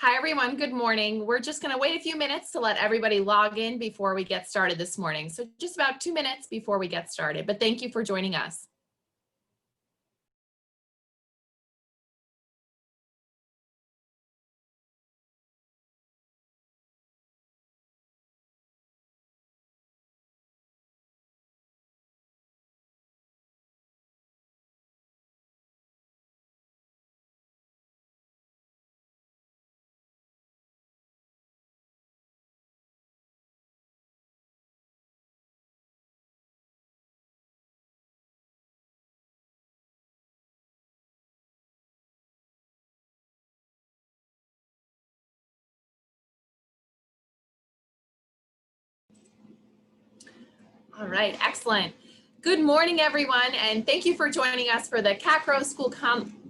Hi, everyone. Good morning. We're just going to wait a few minutes to let everybody log in before we get started this morning. So just about 2 minutes before we get started, but thank you for joining us. All right, excellent. Good morning, everyone, and thank you for joining us for the CACRAO School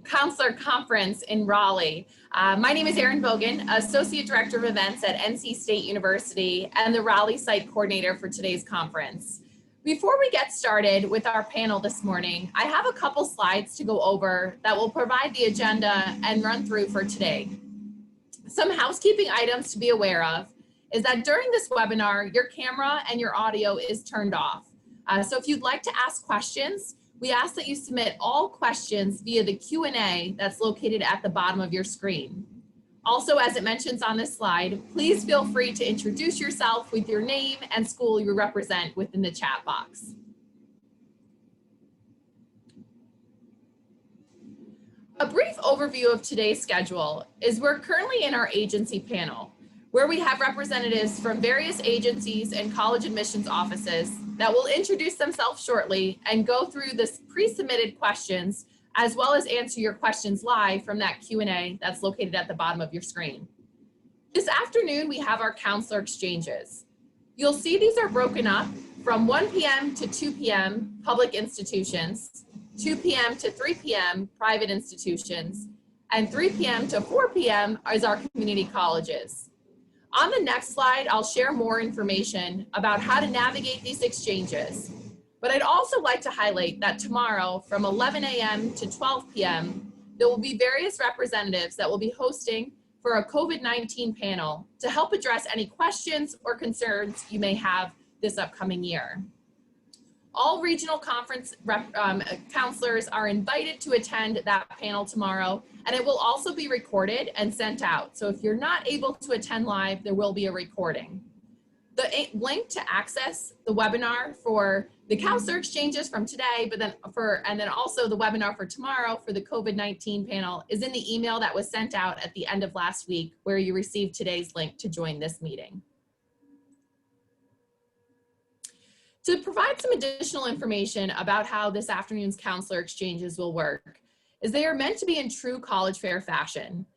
Counselor Conference in Raleigh. My name is Erin Bogan, Associate Director of Events at NC State University and the Raleigh Site Coordinator for today's conference. Before we get started with our panel this morning, I have a couple slides to go over that will provide the agenda and run through for today. Some housekeeping items to be aware of is that during this webinar, your camera and your audio is turned off. So if you'd like to ask questions, we ask that you submit all questions via the Q&A that's located at the bottom of your screen. Also, as it mentions on this slide, please feel free to introduce yourself with your name and school you represent within the chat box. A brief overview of today's schedule is we're currently in our agency panel, where we have representatives from various agencies and college admissions offices that will introduce themselves shortly and go through this pre-submitted questions, as well as answer your questions live from that Q&A that's located at the bottom of your screen. This afternoon, we have our counselor exchanges. You'll see these are broken up from 1 p.m. to 2 p.m. public institutions, 2 p.m. to 3 p.m. private institutions, and 3 p.m. to 4 p.m. is our community colleges. On the next slide, I'll share more information about how to navigate these exchanges. But I'd also like to highlight that tomorrow from 11 a.m. to 12 p.m., there will be various representatives that will be hosting for a COVID-19 panel to help address any questions or concerns you may have this upcoming year. All regional conference counselors are invited to attend that panel tomorrow, and it will also be recorded and sent out. So if you're not able to attend live, there will be a recording. The link to access the webinar for the counselor exchanges from today, and then also the webinar for tomorrow for the COVID-19 panel is in the email that was sent out at the end of last week, where you received today's link to join this meeting. To provide some additional information about how this afternoon's counselor exchanges will work, is they are meant to be in true college fair fashion.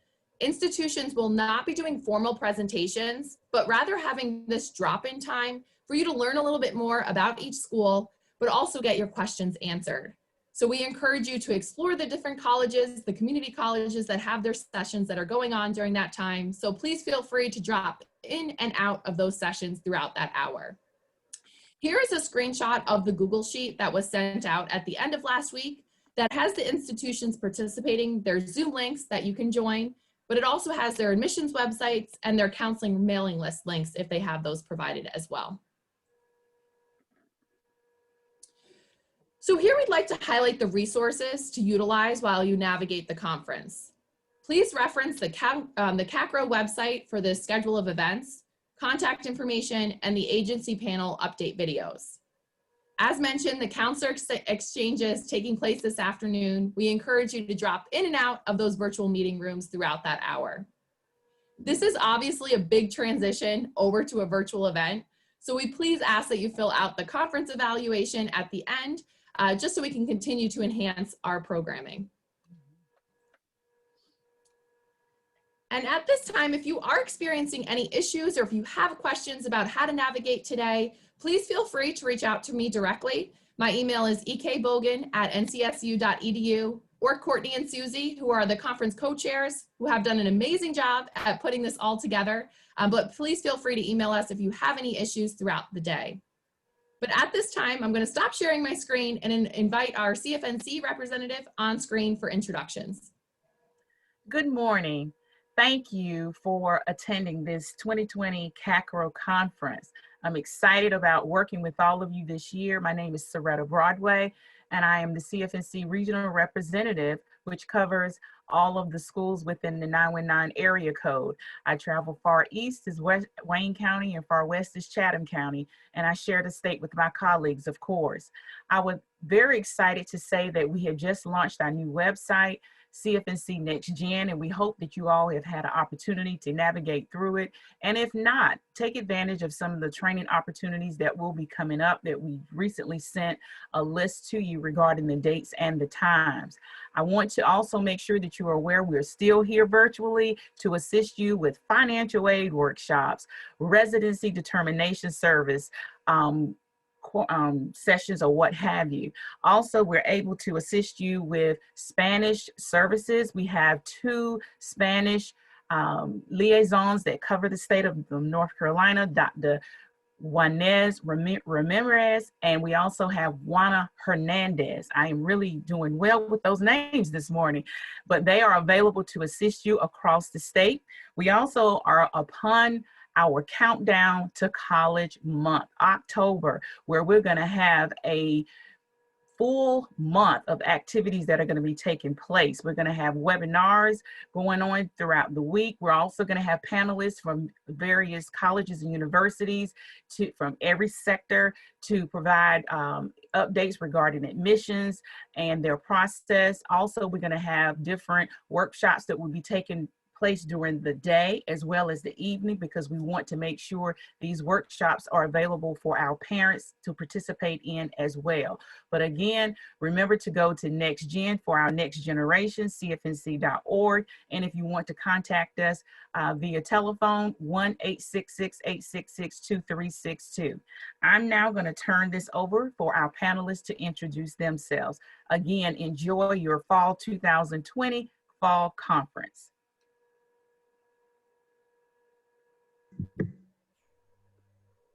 Institutions will not be doing formal presentations, but rather having this drop-in time for you to learn a little bit more about each school, but also get your questions answered. So we encourage you to explore the different colleges, the community colleges that have their sessions that are going on during that time. So please feel free to drop in and out of those sessions throughout that hour. Here is a screenshot of the Google Sheet that was sent out at the end of last week that has the institutions participating, their Zoom links that you can join, but it also has their admissions websites and their counseling mailing list links if they have those provided as well. So here we'd like to highlight the resources to utilize while you navigate the conference. Please reference the CACRAO website for the schedule of events, contact information, and the agency panel update videos. As mentioned, the counselor exchanges taking place this afternoon. We encourage you to drop in and out of those virtual meeting rooms throughout that hour. This is obviously a big transition over to a virtual event, so we please ask that you fill out the conference evaluation at the end, just so we can continue to enhance our programming. And at this time, if you are experiencing any issues or if you have questions about how to navigate today, please feel free to reach out to me directly. My email is ekbogan@ncsu.edu, or Courtney and Susie, who are the conference co-chairs, who have done an amazing job at putting this all together. But please feel free to email us if you have any issues throughout the day. But at this time, I'm going to stop sharing my screen and invite our CFNC representative on screen for introductions. Good morning. thank you for attending this 2020 CACRAO conference. I'm excited about working with all of you this year. My name is Soretta Broadway, and I am the CFNC Regional Representative, which covers all of the schools within the 919 area code. I travel far east is Wayne County and far west is Chatham County, and I share the state with my colleagues, of course. I was very excited to say that we have just launched our new website, CFNC Next Gen, and we hope that you all have had an opportunity to navigate through it. And if not, take advantage of some of the training opportunities that will be coming up that we recently sent a list to you regarding the dates and the times. I want to also make sure that you are aware we're still here virtually to assist you with financial aid workshops, residency determination service, sessions or what have you. Also, we're able to assist you with Spanish services. We have 2 Spanish liaisons that cover the state of North Carolina, Dr. Juanes Ramirez, and we also have Juana Hernandez. I am really doing well with those names this morning, but they are available to assist you across the state. We also are upon our countdown to college month, October, where we're going to have a full month of activities that are going to be taking place. We're going to have webinars going on throughout the week. We're also going to have panelists from various colleges and universities from every sector to provide updates regarding admissions and their process. Also, we're going to have different workshops that will be taking place during the day as well as the evening, because we want to make sure these workshops are available for our parents to participate in as well. But again, remember to go to Next Gen for our next generation, cfnc.org. And if you want to contact us via telephone, 1-866-866-2362. I'm now going to turn this over for our panelists to introduce themselves. Again, enjoy your Fall 2020 Fall Conference.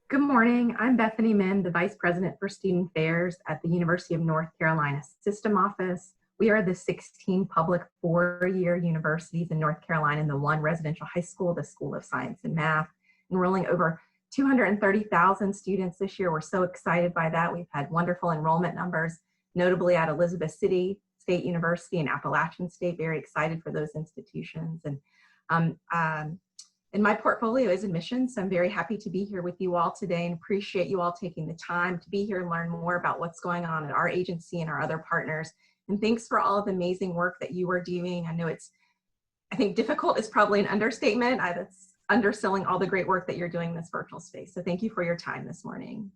Good morning. I'm Bethany Min, the Vice President for Student Affairs at the University of North Carolina System Office. We are the 16 public 4-year universities in North Carolina and the 1 residential high school, the School of Science and Math, enrolling over 230,000 students this year. We're so excited by that. We've had wonderful enrollment numbers, notably at Elizabeth City State University and Appalachian State. Very excited for those institutions. And my portfolio is admissions, so I'm very happy to be here with you all today and appreciate you all taking the time to be here and learn more about what's going on at our agency and our other partners. And thanks for all of the amazing work that you are doing. I know I think difficult is probably an understatement. That's underselling all the great work that you're doing in this virtual space. So thank you for your time this morning.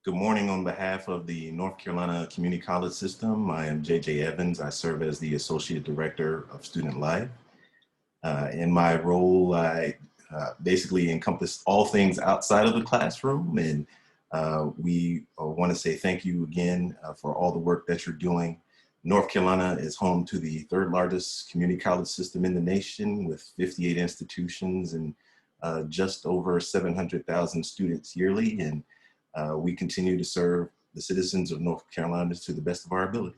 Good morning. On behalf of the North Carolina Community College System, I am J.J. Evans. I serve as the Associate Director of Student Life. In my role, I basically encompass all things outside of the classroom, and we want to say thank you again for all the work that you're doing. North Carolina is home to the 3rd largest community college system in the nation, with 58 institutions and just over 700,000 students yearly. And we continue to serve the citizens of North Carolina to the best of our ability.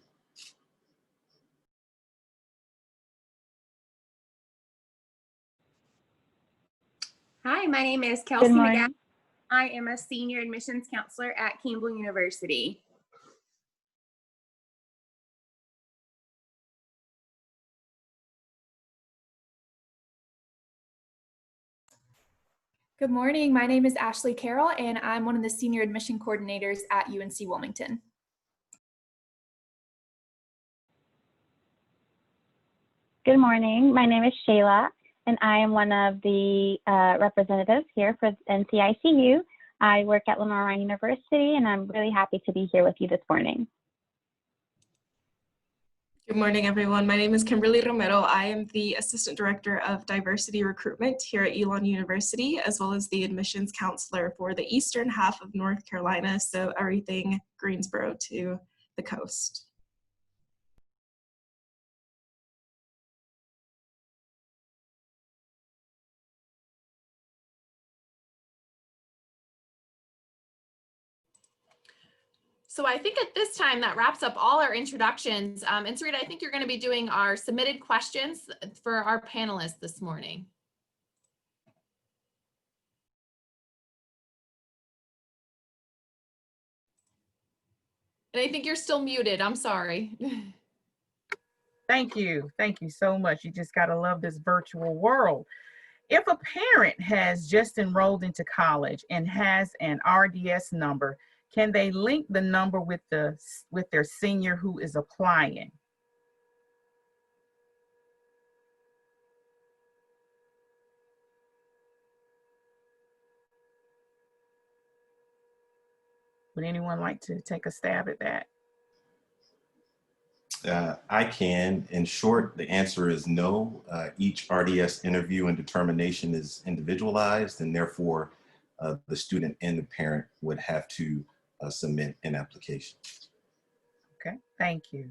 Hi, my name is Kelsey McGath. I am a senior admissions counselor at Campbell University. Good morning. My name is Ashley Carroll, and I'm one of the senior admission coordinators at UNC Wilmington. Good morning. My name is Shayla, and I am one of the representatives here for NCICU. I work at Lamar University, and I'm really happy to be here with you this morning. Good morning, everyone. My name is Kimberly Romero. I am the Assistant Director of Diversity Recruitment here at Elon University, as well as the admissions counselor for the eastern half of North Carolina, so everything Greensboro to the coast. So I think at this time that wraps up all our introductions. And Sarita, I think you're going to be doing our submitted questions for our panelists this morning. And I think you're still muted. I'm sorry. Thank you. Thank you so much. You just got to love this virtual world. If a parent has just enrolled into college and has an RDS number, can they link the number with their senior who is applying? Would anyone like to take a stab at that? I can. In short, the answer is no. Each RDS interview and determination is individualized, and therefore the student and the parent would have to submit an application. Okay, thank you.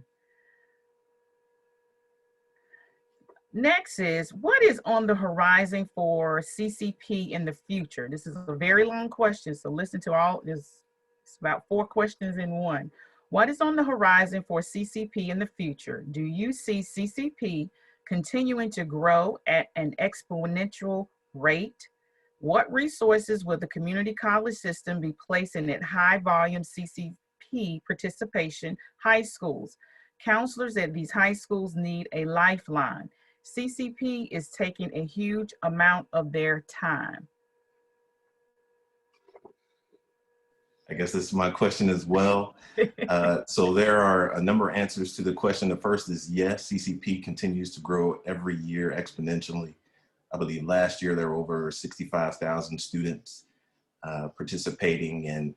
Next is, what is on the horizon for CCP in the future? This is a very long question, so listen to all this. It's about 4 questions in one. What is on the horizon for CCP in the future? Do you see CCP continuing to grow at an exponential rate? What resources will the community college system be placing at high volume CCP participation high schools? Counselors at these high schools need a lifeline. CCP is taking a huge amount of their time. I guess this is my question as well. So there are a number of answers to the question. The first is yes, CCP continues to grow every year exponentially. I believe last year there were over 65,000 students participating, and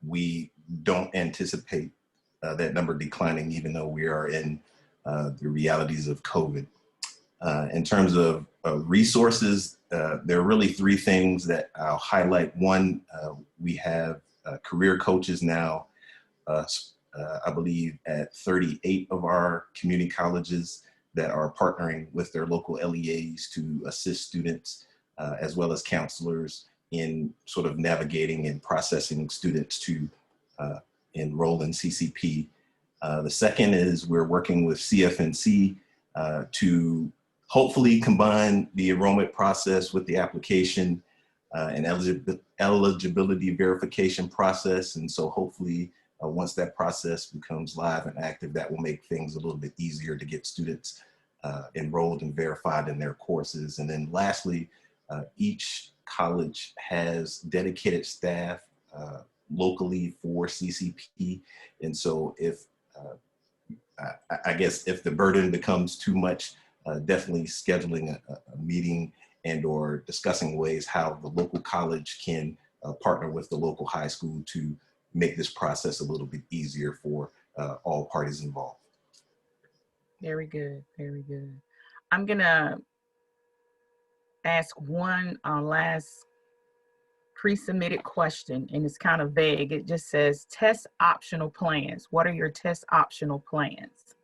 we don't anticipate that number declining, even though we are in the realities of COVID. In terms of resources, there are really 3 things that I'll highlight. One, we have career coaches now, I believe at 38 of our community colleges that are partnering with their local LEAs to assist students as well as counselors in sort of navigating and processing students to enroll in CCP. The second is we're working with CFNC to hopefully combine the enrollment process with the application and eligibility verification process. And so hopefully once that process becomes live and active, that will make things a little bit easier to get students enrolled and verified in their courses. And then lastly, each college has dedicated staff locally for CCP. And so if, I guess if the burden becomes too much, definitely scheduling a meeting and or discussing ways how the local college can partner with the local high school to make this process a little bit easier for all parties involved. Very good, very good. I'm gonna ask one last pre-submitted question, and it's kind of vague. It just says test optional plans. What are your test optional plans?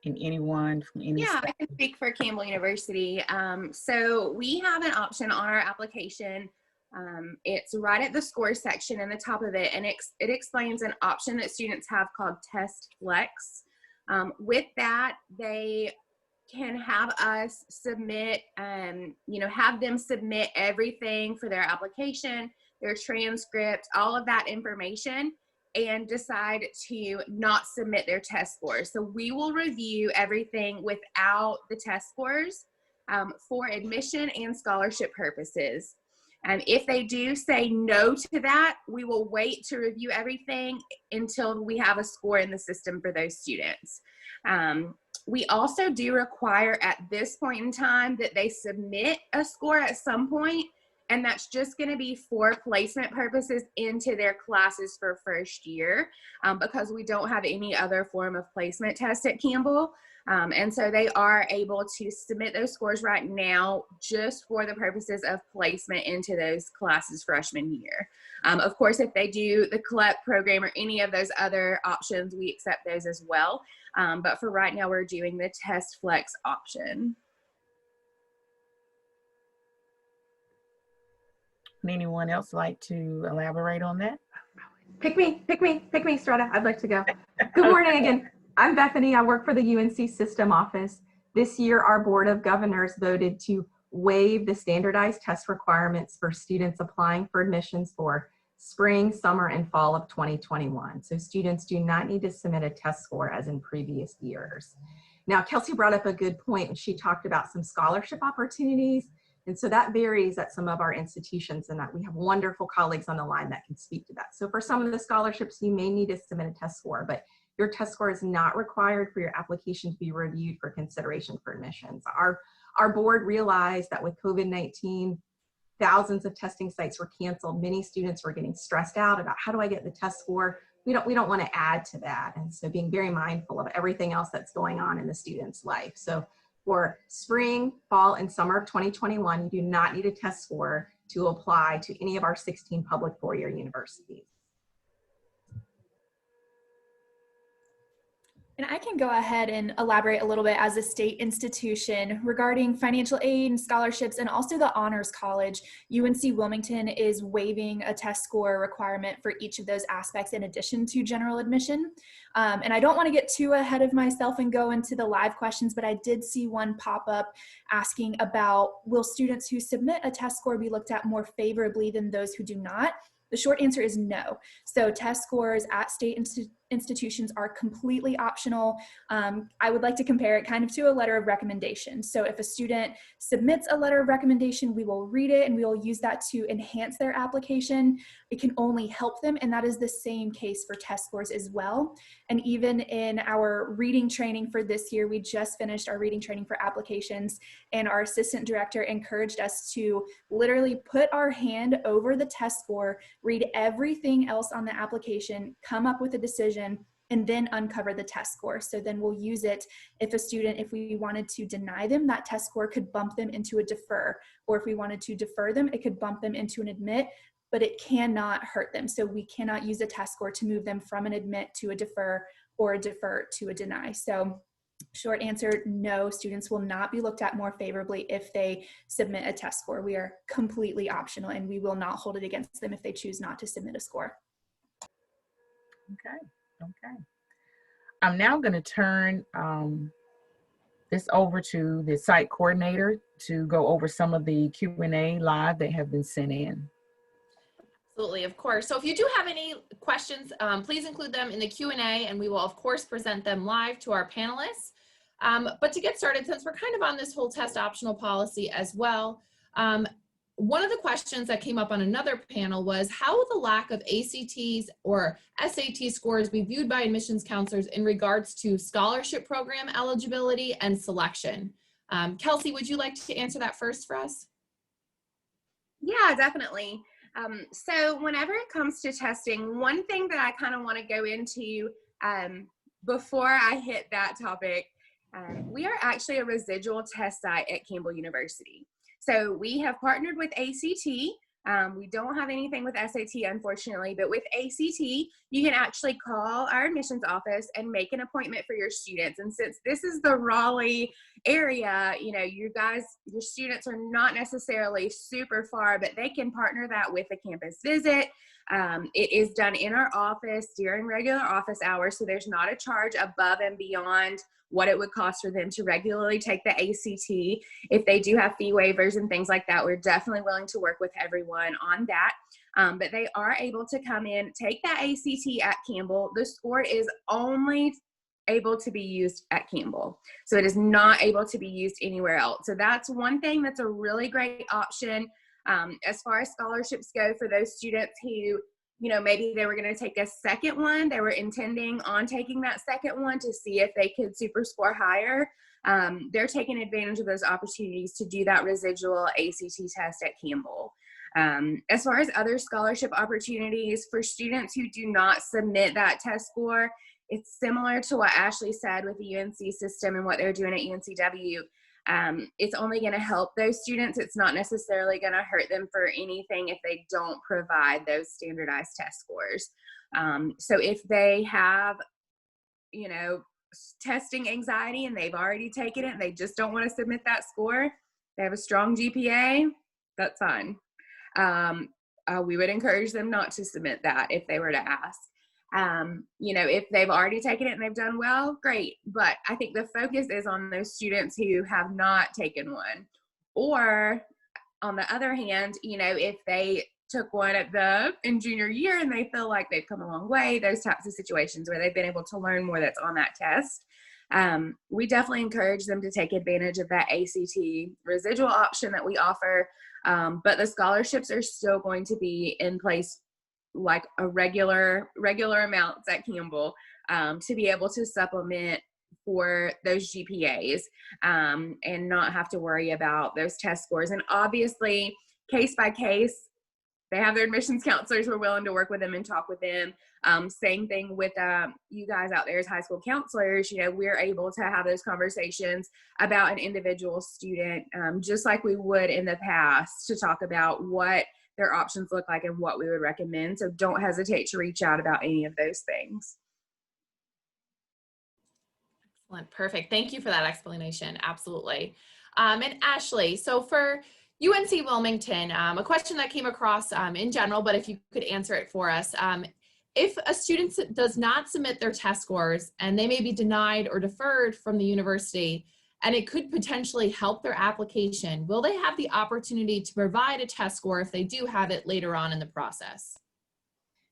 And anyone from any Yeah, state? I can speak for Campbell University. So we have an option on our application. It's right at the score section in the top of it, and it explains an option that students have called Test Flex. With that, they can have us submit, have them submit everything for their application, their transcript, all of that information, and decide to not submit their test scores. So we will review everything without the test scores for admission and scholarship purposes. And if they do say no to that, we will wait to review everything until we have a score in the system for those students. We also do require at this point in time that they submit a score at some point, and that's just going to be for placement purposes into their classes for first year because we don't have any other form of placement test at Campbell. And so they are able to submit those scores right now just for the purposes of placement into those classes freshman year. Of course, if they do the CLEP program or any of those other options, we accept those as well. But for right now, we're doing the Test Flex option. Would anyone else like to elaborate on that? Pick me, Strata. I'd like to go. Good morning again. I'm Bethany. I work for the UNC System Office. This year, our Board of Governors voted to waive the standardized test requirements for students applying for admissions for spring, summer, and fall of 2021. So students do not need to submit a test score as in previous years. Now, Kelsey brought up a good point when she talked about some scholarship opportunities. And so that varies at some of our institutions, and that we have wonderful colleagues on the line that can speak to that. So for some of the scholarships, you may need to submit a test score, but your test score is not required for your application to be reviewed for consideration for admissions. Our board realized that with COVID-19, thousands of testing sites were canceled. Many students were getting stressed out about how do I get the test score? We don't want to add to that. And so being very mindful of everything else that's going on in the student's life. So for spring, fall, and summer of 2021, you do not need a test score to apply to any of our 16 public four-year universities. And I can go ahead and elaborate a little bit as a state institution regarding financial aid and scholarships and also the Honors College. UNC Wilmington is waiving a test score requirement for each of those aspects in addition to general admission. And I don't want to get too ahead of myself and go into the live questions, but I did see one pop up asking about, will students who submit a test score be looked at more favorably than those who do not? The short answer is no. So test scores at state institutions are completely optional. I would like to compare it kind of to a letter of recommendation. So if a student submits a letter of recommendation, we will read it and we will use that to enhance their application. It can only help them, and that is the same case for test scores as well. And even in our reading training for this year, we just finished our reading training for applications, and our assistant director encouraged us to literally put our hand over the test score, read everything else on the application, come up with a decision, and then uncover the test score. So then we'll use it if we wanted to deny them, that test score could bump them into a defer, or if we wanted to defer them, it could bump them into an admit, but it cannot hurt them. So we cannot use a test score to move them from an admit to a defer or a defer to a deny. So short answer, no, students will not be looked at more favorably if they submit a test score. We are completely optional, and we will not hold it against them if they choose not to submit a score. Okay. I'm now going to turn this over to the site coordinator to go over some of the Q&A live that have been sent in. Absolutely, of course. So if you do have any questions, please include them in the Q&A, and we will of course present them live to our panelists. But to get started, since we're kind of on this whole test optional policy as well, one of the questions that came up on another panel was, how will the lack of ACTs or SAT scores be viewed by admissions counselors in regards to scholarship program eligibility and selection? Kelsey, would you like to answer that first for us? Yeah, definitely. So whenever it comes to testing, one thing that I kind of want to go into before I hit that topic, we are actually a residual test site at Campbell University. So we have partnered with ACT. We don't have anything with SAT, unfortunately, but with ACT, you can actually call our admissions office and make an appointment for your students. And since this is the Raleigh area, you know, your students are not necessarily super far, but they can partner that with a campus visit. It is done in our office during regular office hours, so there's not a charge above and beyond what it would cost for them to regularly take the ACT. If they do have fee waivers and things like that, we're definitely willing to work with everyone on that. But they are able to come in, take that ACT at Campbell. The score is only able to be used at Campbell. So it is not able to be used anywhere else. So that's one thing that's a really great option. As far as scholarships go for those students who, you know, maybe they were going to take a second one, they were intending on taking that second one to see if they could super score higher. They're taking advantage of those opportunities to do that residual ACT test at Campbell. As far as other scholarship opportunities for students who do not submit that test score, it's similar to what Ashley said with the UNC system and what they're doing at UNCW. It's only going to help those students. It's not necessarily going to hurt them for anything if they don't provide those standardized test scores. So if they have, you know, testing anxiety and they've already taken it and they just don't want to submit that score, they have a strong GPA, that's fine. we would encourage them not to submit that if they were to ask. You know, if they've already taken it and they've done well, great. But I think the focus is on those students who have not taken one. Or on the other hand, you know, if they took one in junior year and they feel like they've come a long way, those types of situations where they've been able to learn more that's on that test, we definitely encourage them to take advantage of that ACT residual option that we offer. But the scholarships are still going to be in place like a regular amounts at Campbell, to be able to supplement for those GPAs, and not have to worry about those test scores. And obviously, case by case, they have their admissions counselors who are willing to work with them and talk with them. Same thing with you guys out there as high school counselors. You know, we're able to have those conversations about an individual student, just like we would in the past, to talk about what their options look like and what we would recommend. So don't hesitate to reach out about any of those things. Excellent. Perfect. Thank you for that explanation. Absolutely. And Ashley, so for UNC Wilmington, a question that came across in general, but if you could answer it for us. If a student does not submit their test scores and they may be denied or deferred from the university, and it could potentially help their application, will they have the opportunity to provide a test score if they do have it later on in the process?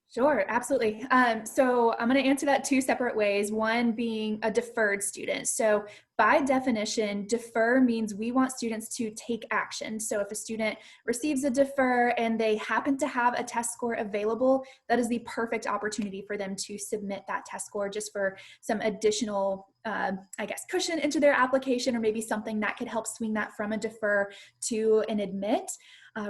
Sure, absolutely. So I'm going to answer that two separate ways, one being a deferred student. So by definition, defer means we want students to take action. So if a student receives a defer and they happen to have a test score available, that is the perfect opportunity for them to submit that test score just for some additional, cushion into their application, or maybe something that could help swing that from a defer to an admit.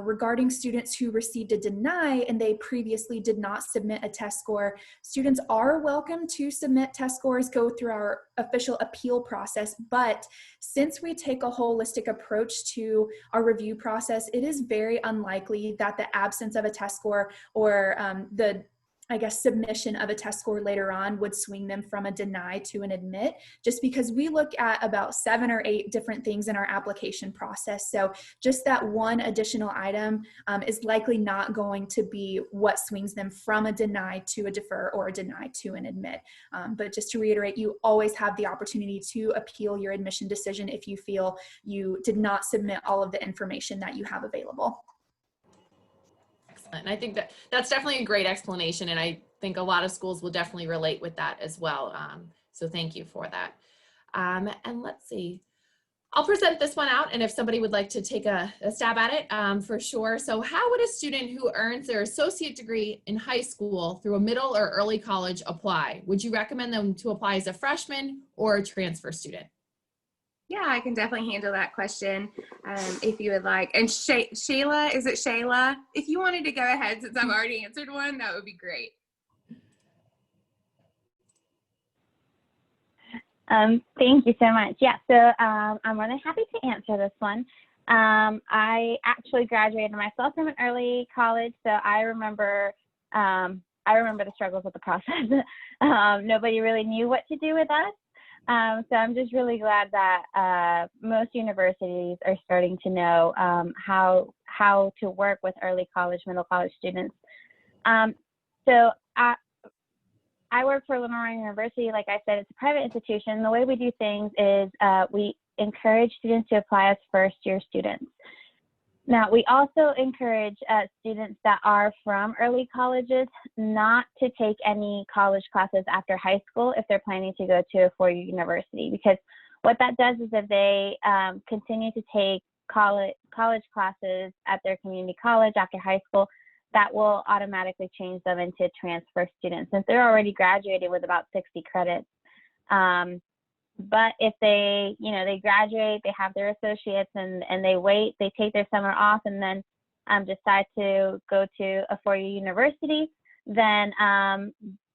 Regarding students who received a deny and they previously did not submit a test score, students are welcome to submit test scores, go through our official appeal process. But since we take a holistic approach to our review process, it is very unlikely that the absence of a test score or submission of a test score later on would swing them from a deny to an admit, just because we look at about 7 or 8 different things in our application process. So just that one additional item is likely not going to be what swings them from a deny to a defer or a deny to an admit. But just to reiterate, you always have the opportunity to appeal your admission decision if you feel you did not submit all of the information that you have available. Excellent. And I think that's definitely a great explanation. And I think a lot of schools will definitely relate with that as well. So thank you for that. And let's see, I'll present this one out. And if somebody would like to take a stab at it, for sure. So how would a student who earns their associate degree in high school through a middle or early college apply? Would you recommend them to apply as a freshman or a transfer student? Yeah, I can definitely handle that question if you would like. And Shayla, is it Shayla? If you wanted to go ahead, since I've already answered one, that would be great. Thank you so much. Yeah, so I'm really happy to answer this one. I actually graduated myself from an early college, so I remember the struggles with the process. Nobody really knew what to do with us. So I'm just really glad that most universities are starting to know how to work with early college, middle college students. So I work for Lenore University. Like I said, it's a private institution. The way we do things is we encourage students to apply as first-year students. Now, we also encourage students that are from early colleges not to take any college classes after high school if they're planning to go to a four-year university, because what that does is if they continue to take college classes at their community college after high school, that will automatically change them into transfer students since they're already graduated with about 60 credits. But if they graduate, they have their associates and they take their summer off and then decide to go to a four-year university, then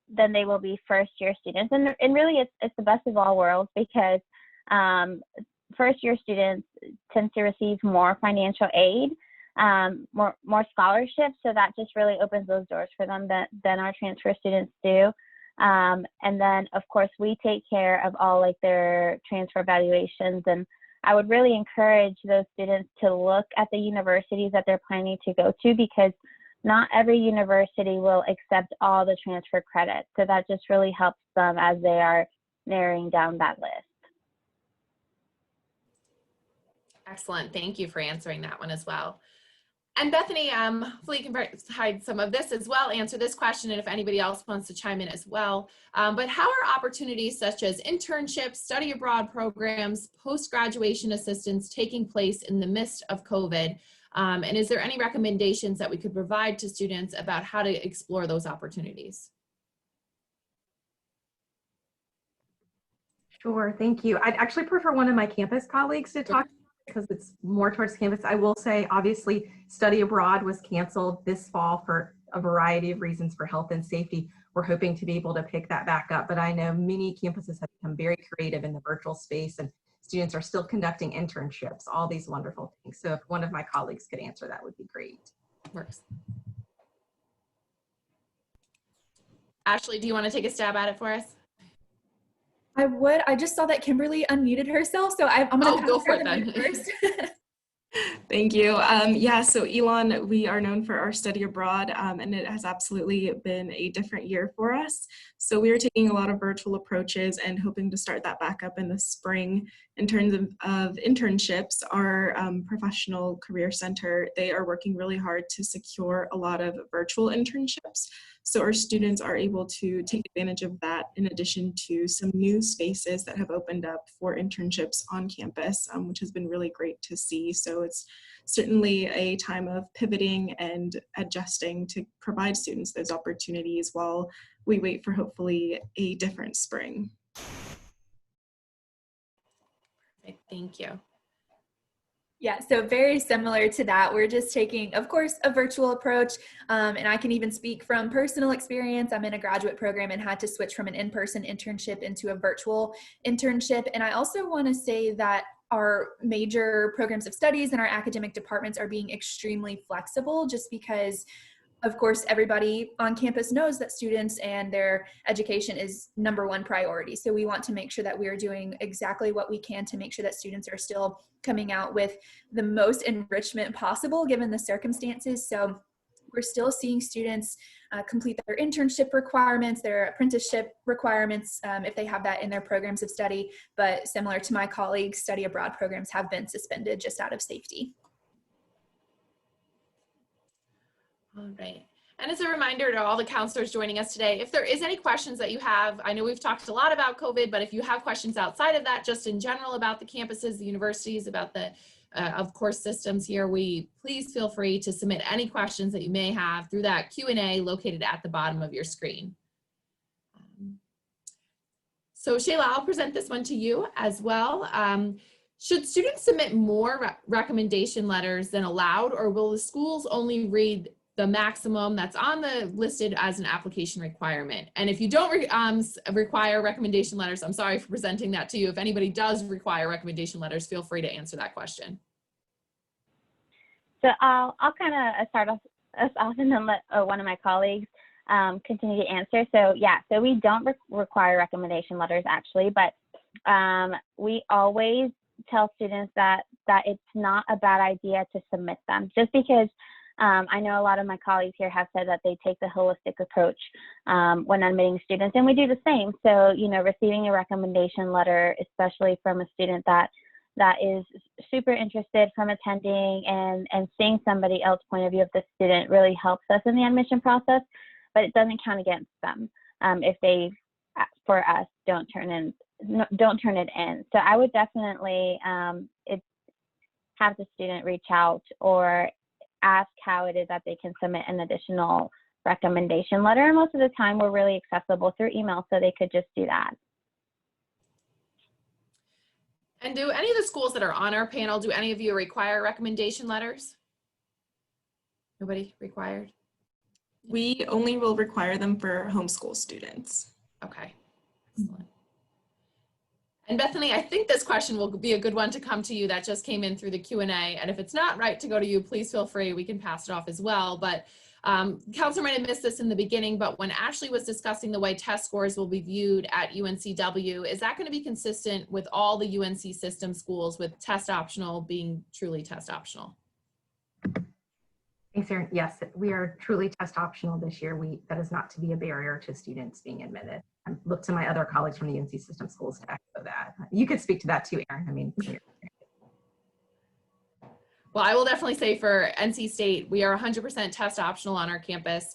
they will be first-year students. And really, it's the best of all worlds because first-year students tend to receive more financial aid, more scholarships. So that just really opens those doors for them than our transfer students do. And then, of course, we take care of all like their transfer evaluations and I would really encourage those students to look at the universities that they're planning to go to, because not every university will accept all the transfer credits. So that just really helps them as they are narrowing down that list. Excellent. Thank you for answering that one as well. And Bethany, hopefully you can hide some of this as well, answer this question, and if anybody else wants to chime in as well. But how are opportunities such as internships, study abroad programs, post-graduation assistance taking place in the midst of COVID? And is there any recommendations that we could provide to students about how to explore those opportunities? Sure, thank you. I'd actually prefer one of my campus colleagues to talk because it's more towards campus. I will say, obviously, study abroad was canceled this fall for a variety of reasons for health and safety. We're hoping to be able to pick that back up, but I know many campuses have become very creative in the virtual space, and students are still conducting internships, all these wonderful things. So if one of my colleagues could answer, that would be great. Works. Ashley, do you want to take a stab at it for us? I would. I just saw that Kimberly unmuted herself, so I'm going to go for it then. first. Thank you. Yeah, so Elon, we are known for our study abroad, and it has absolutely been a different year for us. So we are taking a lot of virtual approaches and hoping to start that back up in the spring. In terms of internships, our professional career center, they are working really hard to secure a lot of virtual internships. So our students are able to take advantage of that, in addition to some new spaces that have opened up for internships on campus, which has been really great to see. So it's certainly a time of pivoting and adjusting to provide students those opportunities while we wait for hopefully a different spring. Thank you. Yeah, so very similar to that. We're just taking, of course, a virtual approach. And I can even speak from personal experience. I'm in a graduate program and had to switch from an in-person internship into a virtual internship. And I also want to say that our major programs of studies and our academic departments are being extremely flexible, just because of course, everybody on campus knows that students and their education is #1 priority. So we want to make sure that we are doing exactly what we can to make sure that students are still coming out with the most enrichment possible given the circumstances. So we're still seeing students complete their internship requirements, their apprenticeship requirements, if they have that in their programs of study. But similar to my colleagues, study abroad programs have been suspended just out of safety. All right. And as a reminder to all the counselors joining us today, if there is any questions that you have, I know we've talked a lot about COVID, but if you have questions outside of that, just in general about the campuses, the universities, about the, of course, systems here, please feel free to submit any questions that you may have through that Q&A located at the bottom of your screen. So Shayla, I'll present this one to you as well. Should students submit more recommendation letters than allowed, or will the schools only read the maximum that's on the listed as an application requirement? And if you don't require recommendation letters, I'm sorry for presenting that to you. If anybody does require recommendation letters, feel free to answer that question. So I'll kind of start us off and then let one of my colleagues continue to answer. So yeah, so we don't require recommendation letters actually, but we always tell students that it's not a bad idea to submit them, just because I know a lot of my colleagues here have said that they take the holistic approach when admitting students, and we do the same. So, you know, receiving a recommendation letter, especially from a student that is super interested from attending and seeing somebody else's point of view of the student, really helps us in the admission process, but it doesn't count against them if they, for us, don't turn it in. So I would definitely have the student reach out or ask how it is that they can submit an additional recommendation letter. And most of the time we're really accessible through email, so they could just do that. And do any of the schools that are on our panel, do any of you require recommendation letters? Nobody required? We only will require them for homeschool students. Okay, excellent. And Bethany, I think this question will be a good one to come to you that just came in through the Q&A. And if it's not right to go to you, please feel free. We can pass it off as well. But Counselor might have missed this in the beginning, but when Ashley was discussing the way test scores will be viewed at UNCW, is that going to be consistent with all the UNC system schools, with test optional being truly test optional? Thanks, Erin. Yes, we are truly test optional this year. That is not to be a barrier to students being admitted. I look to my other colleagues from the UNC system schools to echo that. You could speak to that too, Erin. I mean, well, I will definitely say for NC State, we are 100% test optional on our campus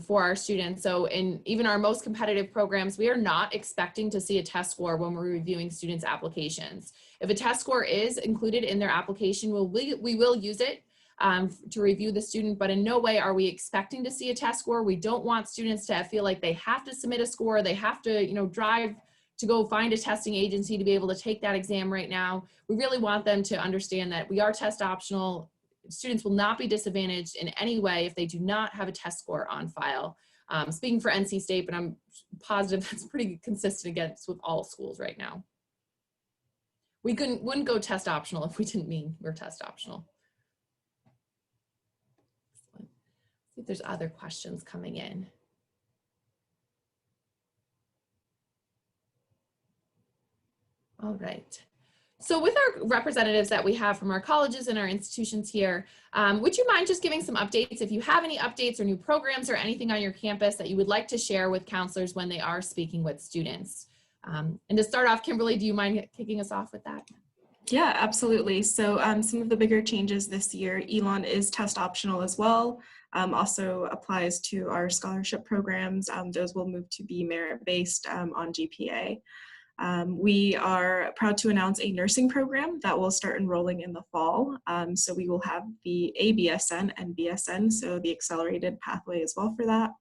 for our students. So in even our most competitive programs, we are not expecting to see a test score when we're reviewing students' applications. If a test score is included in their application, we will use it to review the student, but in no way are we expecting to see a test score. We don't want students to feel like they have to submit a score, they have to, drive to go find a testing agency to be able to take that exam right now. We really want them to understand that we are test optional. Students will not be disadvantaged in any way if they do not have a test score on file. Speaking for NC State, but I'm positive that's pretty consistent against with all schools right now. We wouldn't go test optional if we didn't mean we're test optional. Let's see if there's other questions coming in. All right. So with our representatives that we have from our colleges and our institutions here, would you mind just giving some updates if you have any updates or new programs or anything on your campus that you would like to share with counselors when they are speaking with students? And to start off, Kimberly, do you mind kicking us off with that? Yeah, absolutely. So some of the bigger changes this year, Elon is test optional as well. Also applies to our scholarship programs. Those will move to be merit-based on GPA. We are proud to announce a nursing program that will start enrolling in the fall. So we will have the ABSN and BSN, so the accelerated pathway as well for that.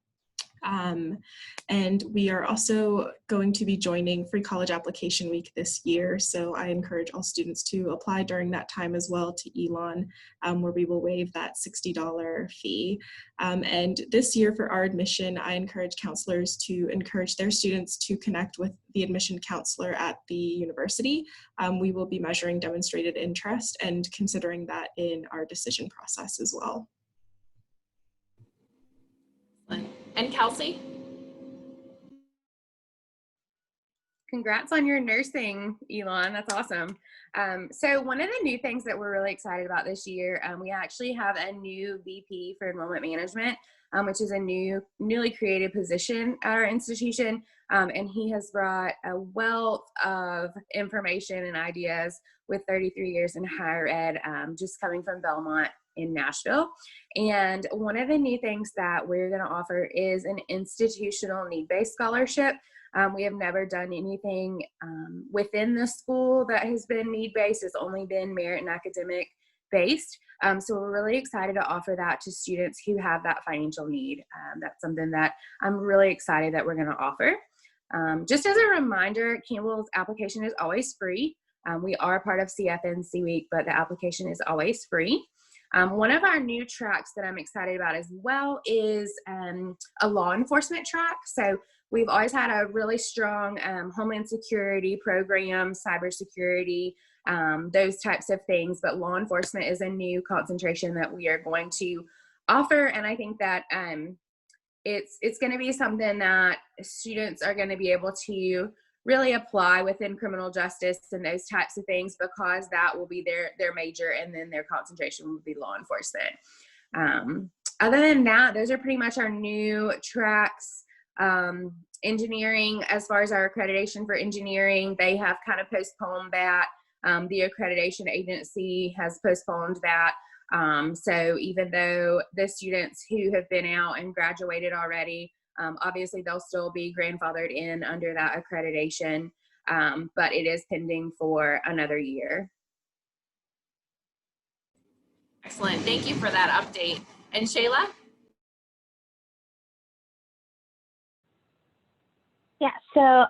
And we are also going to be joining Free College Application Week this year. So I encourage all students to apply during that time as well to Elon, where we will waive that $60 fee. And this year for our admission, I encourage counselors to encourage their students to connect with the admission counselor at the university. We will be measuring demonstrated interest and considering that in our decision process as well. And Kelsey? Congrats on your nursing, Elon. That's awesome. So one of the new things that we're really excited about this year, we actually have a new VP for enrollment management, which is a newly created position at our institution. And he has brought a wealth of information and ideas with 33 years in higher ed, just coming from Belmont in Nashville. And one of the new things that we're going to offer is an institutional need-based scholarship. We have never done anything within the school that has been need-based. It's only been merit and academic based. So we're really excited to offer that to students who have that financial need. That's something that I'm really excited that we're going to offer. Just as a reminder, Campbell's application is always free. We are part of CFNC Week, but the application is always free. One of our new tracks that I'm excited about as well is a law enforcement track. So we've always had a really strong homeland security program, cybersecurity, those types of things, but law enforcement is a new concentration that we are going to offer. And I think that it's going to be something that students are going to be able to really apply within criminal justice and those types of things, because that will be their major, and then their concentration will be law enforcement. Other than that, those are pretty much our new tracks. Engineering, as far as our accreditation for engineering, they have kind of postponed that. The accreditation agency has postponed that. So even though the students who have been out and graduated already, obviously they'll still be grandfathered in under that accreditation, but it is pending for another year. Excellent. Thank you for that update. And Shayla? Yeah, so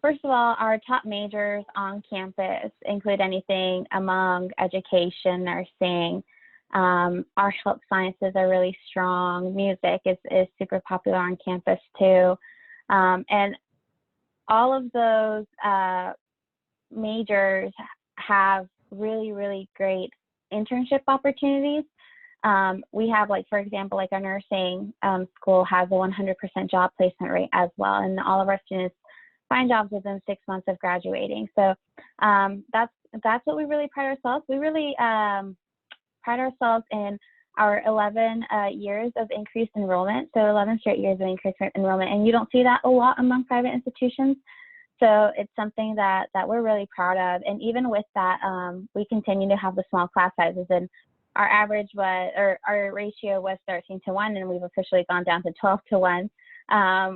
first of all, our top majors on campus include anything among education, nursing. Our health sciences are really strong. Music is super popular on campus too. And all of those majors have really, really great internship opportunities. We have, like, for example, like our nursing school has a 100% job placement rate as well. And all of our students find jobs within 6 months of graduating. So that's what we really pride ourselves. We really pride ourselves in our 11 years of increased enrollment. So 11 straight years of increased enrollment. And you don't see that a lot among private institutions. So it's something that we're really proud of. And even with that, we continue to have the small class sizes. And our average was, or our ratio was 13-1, and we've officially gone down to 12-1,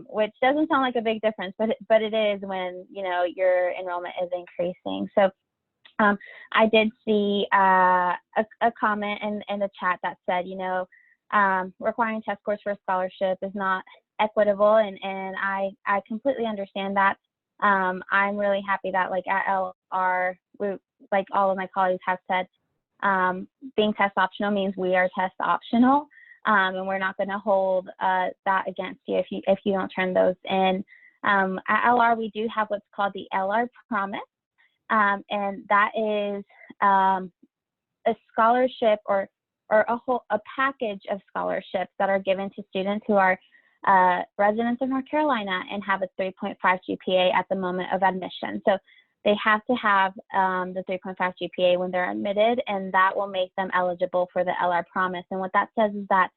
which doesn't sound like a big difference, but it is when, you know, your enrollment is increasing. So I did see a comment in the chat that said, you know, requiring test scores for a scholarship is not equitable, and I completely understand that. I'm really happy that, like, at LR, like all of my colleagues have said, being test optional means we are test optional, and we're not going to hold that against you if you don't turn those in. At LR, we do have what's called the LR Promise, and that is a scholarship or a package of scholarships that are given to students who are residents of North Carolina and have a 3.5 GPA at the moment of admission. So they have to have the 3.5 GPA when they're admitted, and that will make them eligible for the LR Promise. And what that says is that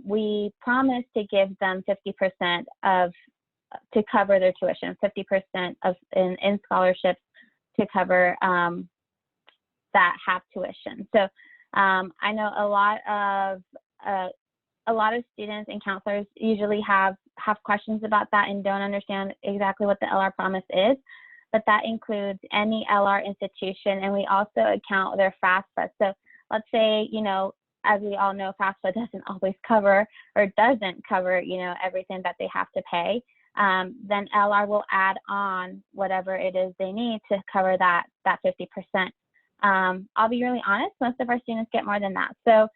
we promise to give them 50% to cover their tuition, 50% in scholarships to cover that half tuition. So I know a lot of students and counselors usually have questions about that and don't understand exactly what the LR Promise is, but that includes any LR institution, and we also account their FAFSA. So let's say, you know, as we all know, FAFSA doesn't always cover or doesn't cover, you know, everything that they have to pay. Then LR will add on whatever it is they need to cover that 50%. I'll be really honest, most of our students get more than that. So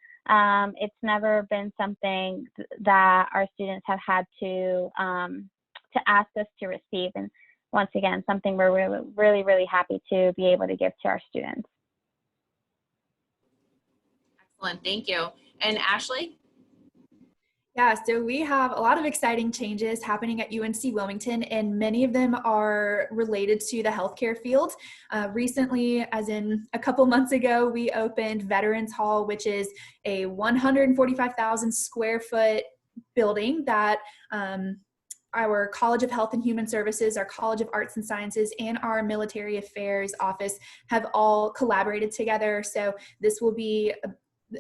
it's never been something that our students have had to ask us to receive. And once again, something we're really, really, really happy to be able to give to our students. Excellent, thank you. And Ashley? Yeah, so we have a lot of exciting changes happening at UNC Wilmington, and many of them are related to the healthcare field. Recently, as in a couple months ago, we opened Veterans Hall, which is a 145,000 square foot building that our College of Health and Human Services, our College of Arts and Sciences, and our Military Affairs Office have all collaborated together. So this will be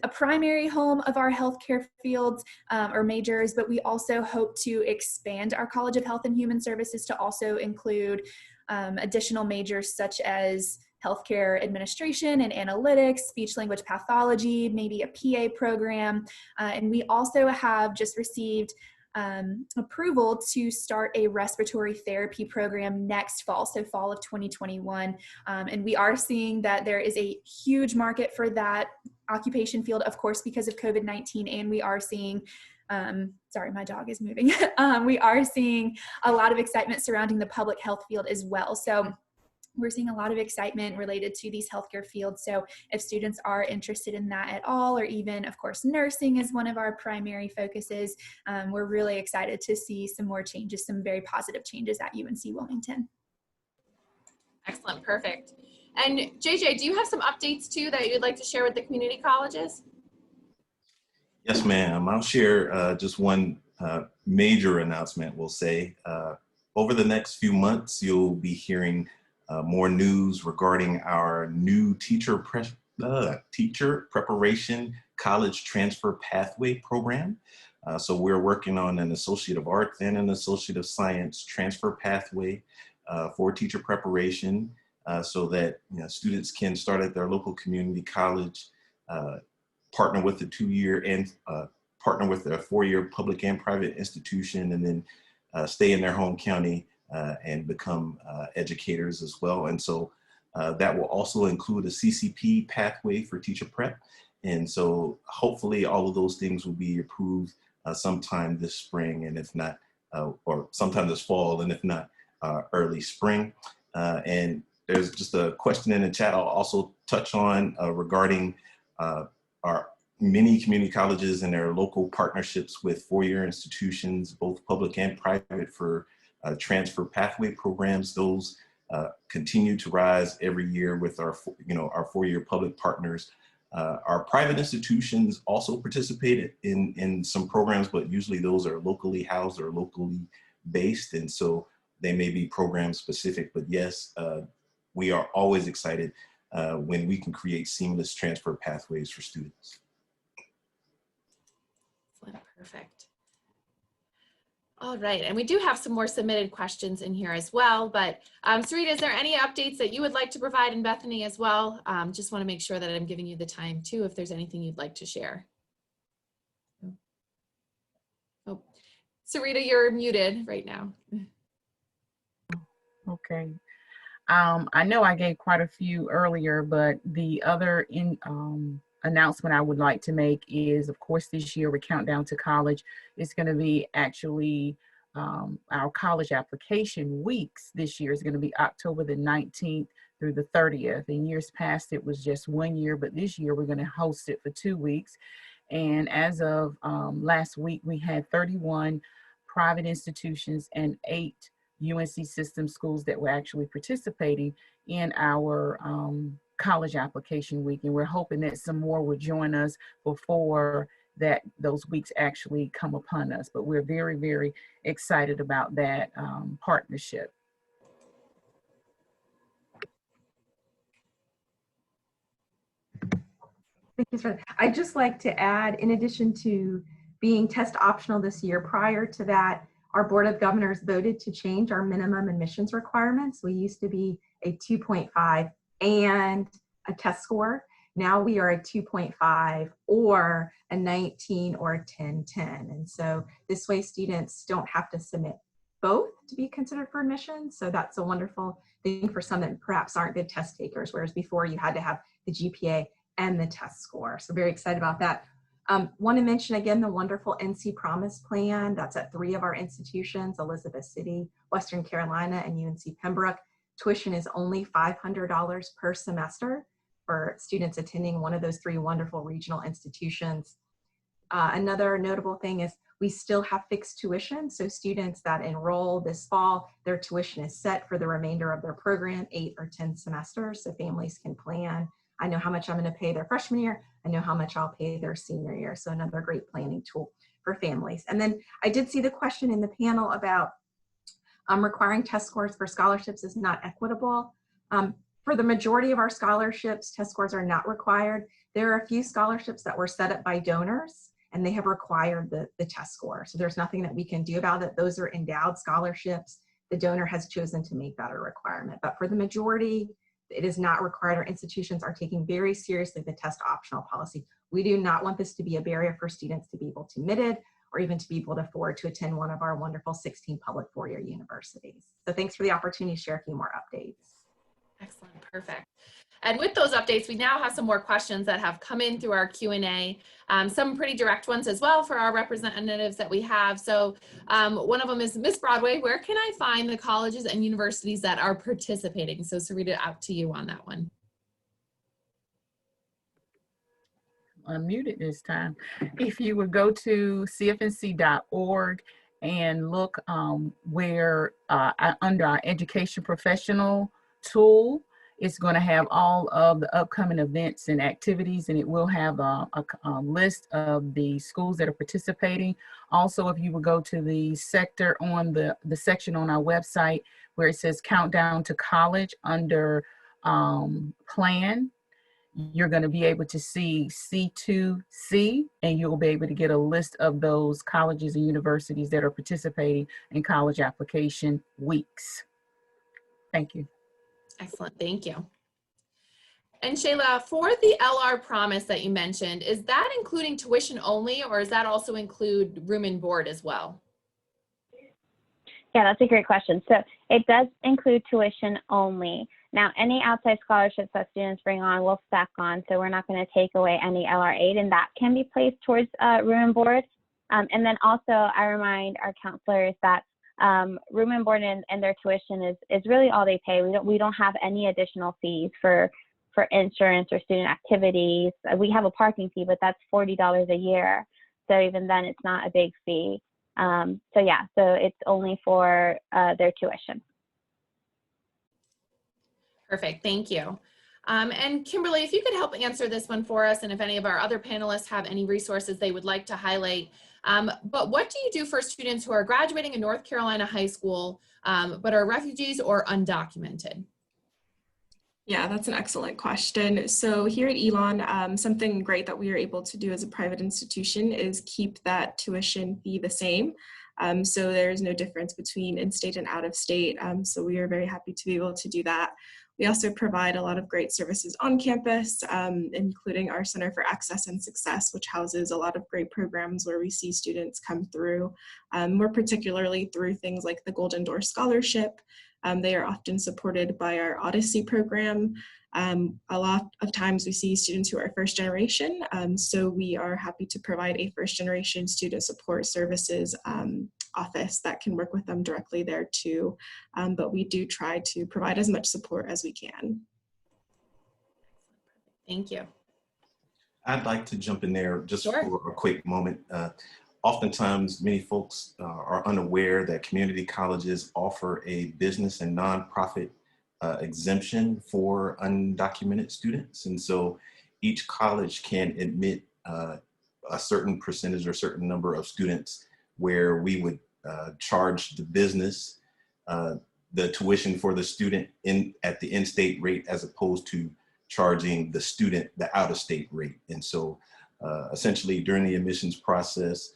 a primary home of our healthcare fields or majors, but we also hope to expand our College of Health and Human Services to also include additional majors such as healthcare administration and analytics, speech language pathology, maybe a PA program. And we also have just received approval to start a respiratory therapy program next fall, so fall of 2021. And we are seeing that there is a huge market for that occupation field, of course, because of COVID-19, and we are seeing, sorry, my dog is moving. We are seeing a lot of excitement surrounding the public health field as well. So we're seeing a lot of excitement related to these healthcare fields. So if students are interested in that at all, or even, of course, nursing is one of our primary focuses, we're really excited to see some more changes, some very positive changes at UNC Wilmington. Excellent, perfect. And JJ, do you have some updates too that you'd like to share with the community colleges? Yes, ma'am. I'll share just one major announcement, we'll say. Over the next few months, you'll be hearing more news regarding our new teacher preparation college transfer pathway program. So we're working on an Associate of Arts and an Associate of Science transfer pathway for teacher preparation so that students can start at their local community college, partner with a 2-year and partner with a 4-year public and private institution, and then stay in their home county and become educators as well. And so that will also include a CCP pathway for teacher prep. And so hopefully all of those things will be approved sometime this spring, and if not, or sometime this fall, and if not, early spring. And there's just a question in the chat I'll also touch on regarding our many community colleges and their local partnerships with four-year institutions, both public and private, for transfer pathway programs. Those continue to rise every year with our, our four-year public partners. Our private institutions also participate in some programs, but usually those are locally housed or locally based. And so they may be program specific, but yes, we are always excited when we can create seamless transfer pathways for students. Perfect. All right, and we do have some more submitted questions in here as well, but Sarita, is there any updates that you would like to provide, in Bethany as well? Just want to make sure that I'm giving you the time too, if there's anything you'd like to share. Oh, Sarita, you're muted right now. Okay. I know I gave quite a few earlier, but the other announcement I would like to make is, of course, this year we Countdown to College. It's going to be actually our college application weeks this year is going to be October the 19th through the 30th. In years past, it was just 1 year, but this year we're going to host it for 2 weeks. And as of last week, we had 31 private institutions and 8 UNC system schools that were actually participating in our college application week. And we're hoping that some more will join us before those weeks actually come upon us. But we're very, very excited about that partnership. Thank you, Sarah. I'd just like to add, in addition to being test optional this year, prior to that, our Board of Governors voted to change our minimum admissions requirements. We used to be a 2.5 and a test score. Now we are a 2.5 or a 19 or a 1010. And so this way students don't have to submit both to be considered for admission. So that's a wonderful thing for some that perhaps aren't good test takers, whereas before you had to have the GPA and the test score. So very excited about that. Want to mention again the wonderful NC Promise Plan. That's at 3 of our institutions, Elizabeth City, Western Carolina, and UNC Pembroke. Tuition is only $500 per semester for students attending one of those 3 wonderful regional institutions. Another notable thing is we still have fixed tuition. So students that enroll this fall, their tuition is set for the remainder of their program, 8 or 10 semesters, so families can plan. I know how much I'm going to pay their freshman year. I know how much I'll pay their senior year. So another great planning tool for families. And then I did see the question in the panel about requiring test scores for scholarships is not equitable. For the majority of our scholarships, test scores are not required. There are a few scholarships that were set up by donors and they have required the test score. So there's nothing that we can do about it. Those are endowed scholarships. The donor has chosen to make that a requirement. But for the majority, it is not required. Our institutions are taking very seriously the test optional policy. We do not want this to be a barrier for students to be able to admit or even to be able to afford to attend one of our wonderful 16 public four-year universities. So thanks for the opportunity to share a few more updates. Excellent, perfect. And with those updates, we now have some more questions that have come in through our Q&A, some pretty direct ones as well for our representatives that we have. So one of them is, Miss Broadway, where can I find the colleges and universities that are participating? So Sarita, out to you on that one. Unmuted this time. If you would go to cfnc.org and look where under our education professional tool, it's going to have all of the upcoming events and activities, and it will have a list of the schools that are participating. Also, if you would go to the sector on the section on our website where it says Countdown to College under plan, you're going to be able to see C2C, and you'll be able to get a list of those colleges and universities that are participating in college application weeks. Thank you. Excellent, thank you. And Shayla, for the LR promise that you mentioned, is that including tuition only, or does that also include room and board as well? Yeah, that's a great question. So it does include tuition only. Now, any outside scholarships that students bring on will stack on, so we're not going to take away any LR aid, and that can be placed towards room and board. And then also, I remind our counselors that room and board and their tuition is really all they pay. We don't have any additional fees for for insurance or student activities. We have a parking fee, but that's $40 a year. So even then, it's not a big fee. So it's only for their tuition. Perfect, thank you. And Kimberly, if you could help answer this one for us, and if any of our other panelists have any resources they would like to highlight. But what do you do for students who are graduating in North Carolina high school, but are refugees or undocumented? Yeah, that's an excellent question. So here at Elon, something great that we are able to do as a private institution is keep that tuition fee the same. So there's no difference between in-state and out-of-state. So we are very happy to be able to do that. We also provide a lot of great services on campus, including our Center for Access and Success, which houses a lot of great programs where we see students come through, more particularly through things like the Golden Door Scholarship. They are often supported by our Odyssey program. A lot of times we see students who are first generation, so we are happy to provide a first generation student support services office that can work with them directly there too. But we do try to provide as much support as we can. Thank you. I'd like to jump in there just Sure. for a quick moment. Oftentimes, many folks are unaware that community colleges offer a business and nonprofit exemption for undocumented students. And so each college can admit a certain percentage or certain number of students where we would charge the business the tuition for the student at the in-state rate as opposed to charging the student the out-of-state rate. And so essentially during the admissions process,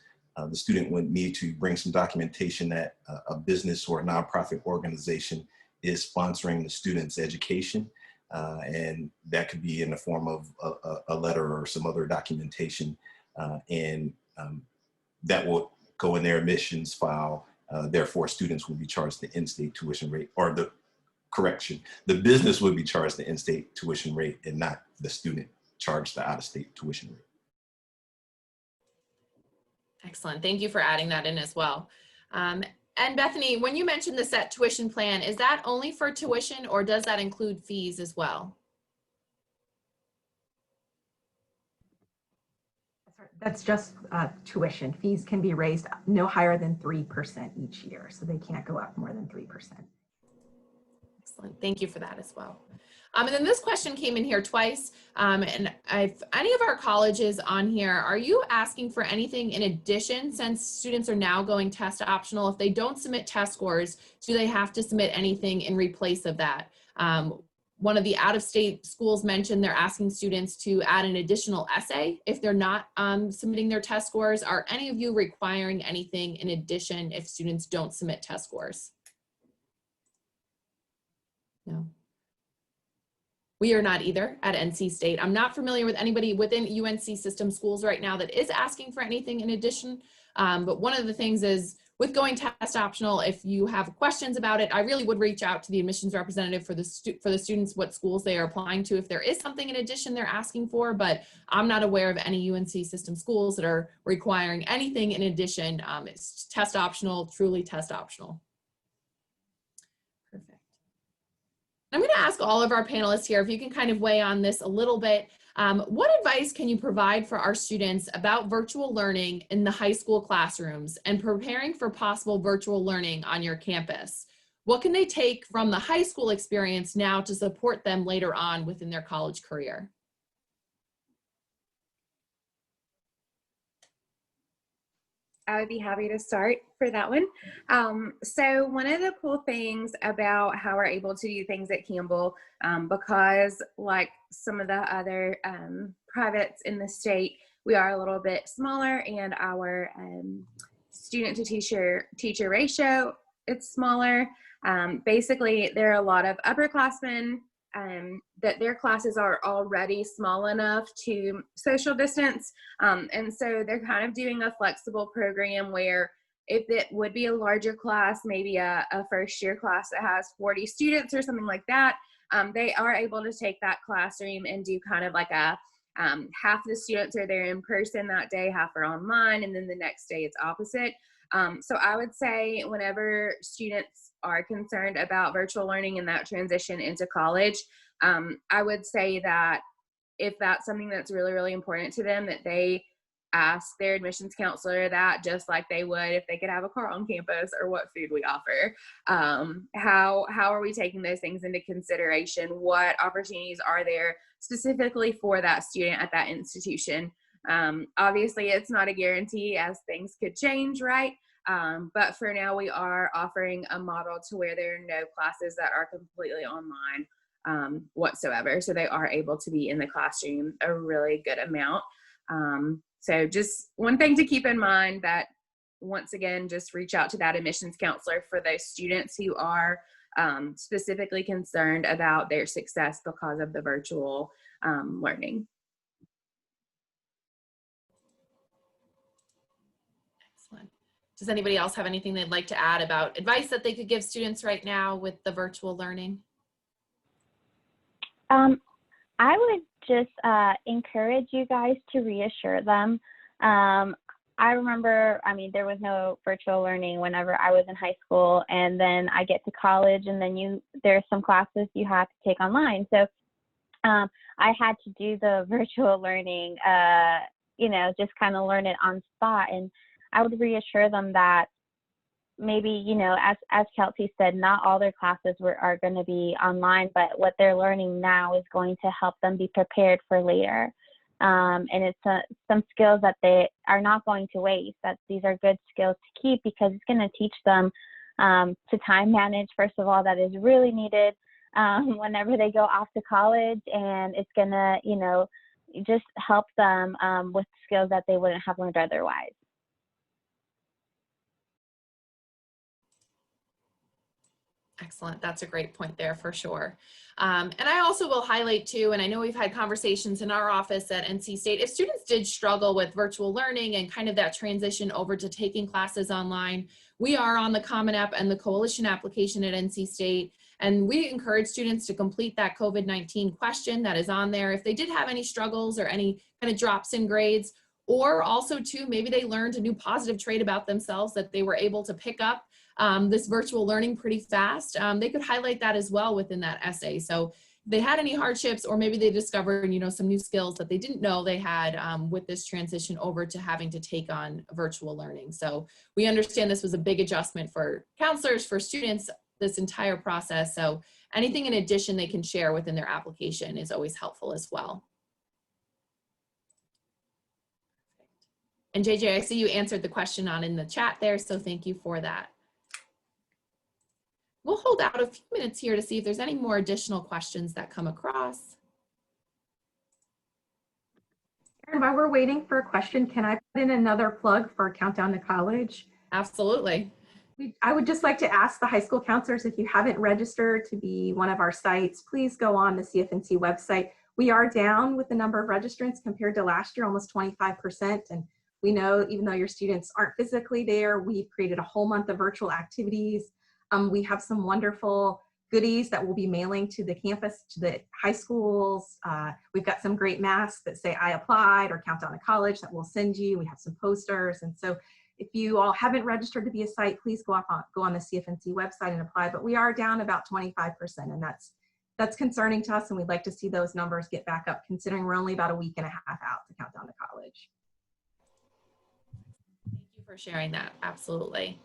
the student would need to bring some documentation that a business or a nonprofit organization is sponsoring the student's education. And that could be in the form of a letter or some other documentation. That will go in their admissions file. Therefore, students will be charged the in-state tuition rate, or the business would be charged the in-state tuition rate and not the student charged the out-of-state tuition rate. Excellent. Thank you for adding that in as well. And Bethany, when you mentioned the set tuition plan, is that only for tuition or does that include fees as well? That's just tuition. Fees can be raised no higher than 3% each year, so they can't go up more than 3%. Excellent. Thank you for that as well. And then this question came in here twice. And if any of our colleges on here, are you asking for anything in addition since students are now going test optional? If they don't submit test scores, do they have to submit anything in replace of that? One of the out-of-state schools mentioned they're asking students to add an additional essay if they're not submitting their test scores. Are any of you requiring anything in addition if students don't submit test scores? No. We are not either at NC State. I'm not familiar with anybody within UNC system schools right now that is asking for anything in addition. But one of the things is with going test optional, if you have questions about it, I really would reach out to the admissions representative for the students, what schools they are applying to, if there is something in addition they're asking for, but I'm not aware of any UNC system schools that are requiring anything in addition. It's test optional, truly test optional. Perfect. I'm going to ask all of our panelists here if you can kind of weigh on this a little bit. What advice can you provide for our students about virtual learning in the high school classrooms and preparing for possible virtual learning on your campus? What can they take from the high school experience now to support them later on within their college career? I would be happy to start for that one. So one of the cool things about how we're able to do things at Campbell, because like some of the other privates in the state, we are a little bit smaller and our student to teacher ratio, it's smaller. Basically, there are a lot of upperclassmen that their classes are already small enough to social distance. And so they're kind of doing a flexible program where if it would be a larger class, maybe a first year class that has 40 students or something like that, they are able to take that classroom and do kind of like a half the students are there in person that day, half are online, and then the next day it's opposite. So I would say whenever students are concerned about virtual learning and that transition into college, I would say that if that's something that's really, really important to them, that they ask their admissions counselor that, just like they would if they could have a car on campus, or what food we offer. How are we taking those things into consideration? What opportunities are there specifically for that student at that institution? Obviously, it's not a guarantee, as things could change, right? But for now, we are offering a model to where there are no classes that are completely online whatsoever. So they are able to be in the classroom a really good amount. So just one thing to keep in mind, that once again, just reach out to that admissions counselor for those students who are specifically concerned about their success because of the virtual learning. Excellent. Does anybody else have anything they'd like to add about advice that they could give students right now with the virtual learning? I would just encourage you guys to reassure them. I remember, there was no virtual learning whenever I was in high school, and then I get to college, and then there's some classes you have to take online. So I had to do the virtual learning, just kind of learn it on spot. And I would reassure them that maybe, as Kelsey said, not all their classes are going to be online, but what they're learning now is going to help them be prepared for later. And it's some skills that they are not going to waste, that these are good skills to keep, because it's going to teach them to time manage, first of all, that is really needed whenever they go off to college. And it's going to, just help them with skills that they wouldn't have learned otherwise. Excellent. That's a great point there for sure. And I also will highlight too, and I know we've had conversations in our office at NC State, if students did struggle with virtual learning and kind of that transition over to taking classes online, we are on the Common App and the Coalition application at NC State. And we encourage students to complete that COVID-19 question that is on there if they did have any struggles or any kind of drops in grades, or also too, maybe they learned a new positive trait about themselves that they were able to pick up this virtual learning pretty fast. They could highlight that as well within that essay. So if they had any hardships, or maybe they discovered, some new skills that they didn't know they had with this transition over to having to take on virtual learning. So we understand this was a big adjustment for counselors, for students, this entire process. So anything in addition they can share within their application is always helpful as well. And JJ, I see you answered the question in the chat there, so thank you for that. We'll hold out a few minutes here to see if there's any more additional questions that come across. And while we're waiting for a question, can I put in another plug for Countdown to College? Absolutely. I would just like to ask the high school counselors, if you haven't registered to be one of our sites, please go on the CFNC website. We are down with the number of registrants compared to last year, almost 25%. And we know, even though your students aren't physically there, we've created a whole month of virtual activities. We have some wonderful goodies that we'll be mailing to the campus, to the high schools. We've got some great masks that say I applied, or Countdown to College, that we'll send you. We have some posters. And so if you all haven't registered to be a site, please go on the CFNC website and apply. But we are down about 25%, and that's concerning to us, and we'd like to see those numbers get back up, considering we're only about a week and a half out to Countdown to College. Thank you for sharing that. Absolutely.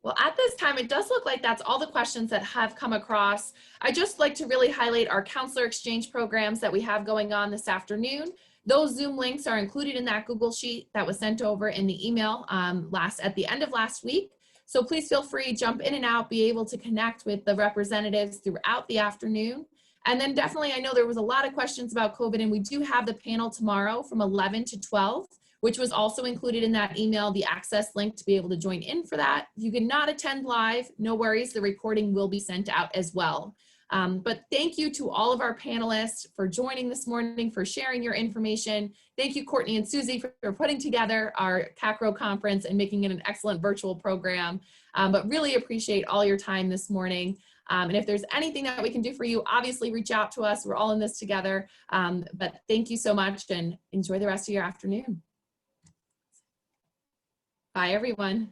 Well, at this time, it does look like that's all the questions that have come across. I'd just like to really highlight our counselor exchange programs that we have going on this afternoon. Those Zoom links are included in that Google Sheet that was sent over in the email at the end of last week. So please feel free, jump in and out, be able to connect with the representatives throughout the afternoon. And then definitely, I know there was a lot of questions about COVID, and we do have the panel tomorrow from 11 to 12. Which was also included in that email, the access link to be able to join in for that. If you cannot attend live, no worries, the recording will be sent out as well. But thank you to all of our panelists for joining this morning, for sharing your information. Thank you, Courtney and Susie, for putting together our CACRAO conference and making it an excellent virtual program. But really appreciate all your time this morning. And if there's anything that we can do for you, obviously reach out to us. We're all in this together. But thank you so much, and enjoy the rest of your afternoon. Bye, everyone.